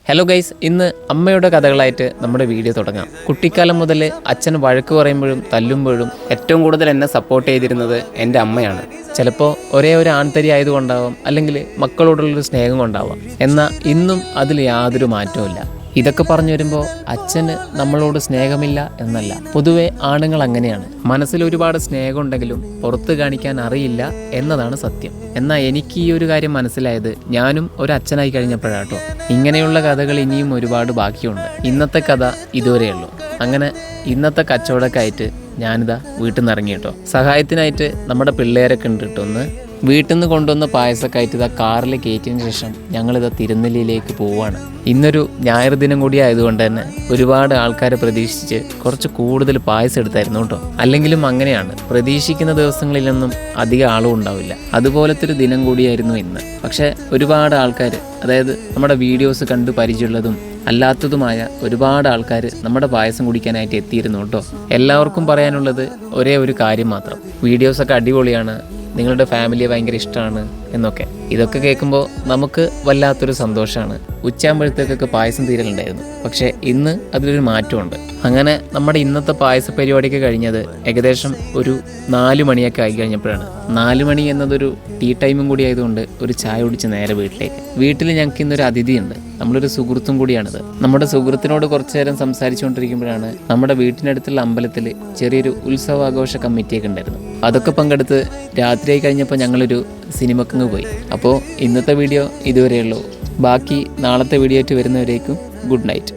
Hello guys, ഇന്ന് അമ്മയുടെ കഥകളായിട്ട് നമ്മുടെ വീഡിയോ തുടങ്ങാം. കുട്ടിക്കാലം മുതൽ അച്ഛൻ വഴക്ക് പറയുമ്പോഴും തല്ലുമ്പോഴും ഏറ്റവും കൂടുതൽ എന്നെ സപ്പോർട്ട് ചെയ്തിരുന്നത് എൻ്റെ അമ്മയാണ്. ചിലപ്പോൾ ഒരേ ഒരു ആൺതരി ആയതുകൊണ്ടാവാം, അല്ലെങ്കിൽ മക്കളോടുള്ളൊരു സ്നേഹം കൊണ്ടാവാം. എന്നാൽ ഇന്നും അതിൽ യാതൊരു മാറ്റവും. ഇതൊക്കെ പറഞ്ഞു വരുമ്പോൾ അച്ഛന് നമ്മളോട് സ്നേഹമില്ല എന്നല്ല, പൊതുവെ ആണുങ്ങൾ അങ്ങനെയാണ്. മനസ്സിൽ ഒരുപാട് സ്നേഹമുണ്ടെങ്കിലും പുറത്ത് കാണിക്കാൻ അറിയില്ല എന്നതാണ് സത്യം. എന്നാൽ എനിക്ക് ഈ ഒരു കാര്യം മനസ്സിലായത് ഞാനും ഒരു അച്ഛനായി കഴിഞ്ഞപ്പോഴാട്ടോ. ഇങ്ങനെയുള്ള കഥകൾ ഇനിയും ഒരുപാട് ബാക്കിയുണ്ട്. ഇന്നത്തെ കഥ ഇതുവരെയുള്ളൂ. അങ്ങനെ ഇന്നത്തെ കച്ചവടക്കായിട്ട് ഞാനിതാ വീട്ടിൽ നിന്ന് ഇറങ്ങി കേട്ടോ. സഹായത്തിനായിട്ട് നമ്മുടെ പിള്ളേരൊക്കെ ഉണ്ട് കേട്ടോ. ഒന്ന് വീട്ടിൽ നിന്ന് കൊണ്ടുവന്ന പായസമൊക്കെ ആയിട്ട് ഇതാ കാറിൽ കയറ്റിയതിന് ശേഷം ഞങ്ങളിതാ തിരുനെല്ലിയിലേക്ക് പോവുകയാണ്. ഇന്നൊരു ഞായർ ദിനം കൂടി ആയതുകൊണ്ട് തന്നെ ഒരുപാട് ആൾക്കാരെ പ്രതീക്ഷിച്ച് കുറച്ച് കൂടുതൽ പായസം എടുത്തായിരുന്നു കേട്ടോ. അല്ലെങ്കിലും അങ്ങനെയാണ്, പ്രതീക്ഷിക്കുന്ന ദിവസങ്ങളിലൊന്നും അധികം ആളും ഉണ്ടാവില്ല. അതുപോലത്തെ ഒരു ദിനം കൂടിയായിരുന്നു ഇന്ന്. പക്ഷേ ഒരുപാട് ആൾക്കാർ, അതായത് നമ്മുടെ വീഡിയോസ് കണ്ട് പരിചയമുള്ളതും അല്ലാത്തതുമായ ഒരുപാട് ആൾക്കാർ നമ്മുടെ പായസം കുടിക്കാനായിട്ട് എത്തിയിരുന്നു കേട്ടോ. എല്ലാവർക്കും പറയാനുള്ളത് ഒരേ ഒരു കാര്യം മാത്രം: വീഡിയോസൊക്കെ അടിപൊളിയാണ്, നിങ്ങളുടെ ഫാമിലിയെ ഭയങ്കര ഇഷ്ടമാണ് എന്നൊക്കെ. ഇതൊക്കെ കേൾക്കുമ്പോൾ നമുക്ക് വല്ലാത്തൊരു സന്തോഷമാണ്. ഉച്ചയാകുമ്പോഴത്തേക്കൊക്കെ പായസം തീരലുണ്ടായിരുന്നു. പക്ഷേ ഇന്ന് അതിലൊരു മാറ്റമുണ്ട്. അങ്ങനെ നമ്മുടെ ഇന്നത്തെ പായസ പരിപാടിയൊക്കെ കഴിഞ്ഞത് ഏകദേശം ഒരു 4 മണിയൊക്കെ ആയി കഴിഞ്ഞപ്പോഴാണ്. 4 മണി എന്നതൊരു ടീ ടൈമും കൂടി ആയതുകൊണ്ട് ഒരു ചായ കുടിച്ച് നേരെ വീട്ടിലേക്ക്. വീട്ടിൽ ഞങ്ങൾക്ക് ഇന്നൊരു അതിഥിയുണ്ട്. നമ്മളൊരു സുഹൃത്തും കൂടിയാണിത്. നമ്മുടെ സുഹൃത്തിനോട് കുറച്ചു നേരം സംസാരിച്ചുകൊണ്ടിരിക്കുമ്പോഴാണ് നമ്മുടെ വീട്ടിനടുത്തുള്ള അമ്പലത്തിൽ ചെറിയൊരു ഉത്സവാഘോഷ കമ്മിറ്റിയൊക്കെ ഉണ്ടായിരുന്നു. അതൊക്കെ പങ്കെടുത്ത് രാത്രിയായി കഴിഞ്ഞപ്പോൾ ഞങ്ങളൊരു സിനിമക്കങ്ങ് പോയി. അപ്പോൾ ഇന്നത്തെ വീഡിയോ ഇതുവരെയുള്ളൂ. ബാക്കി നാളത്തെ വീഡിയോ ആയിട്ട് വരുന്നവരേക്കും ഗുഡ് നൈറ്റ്.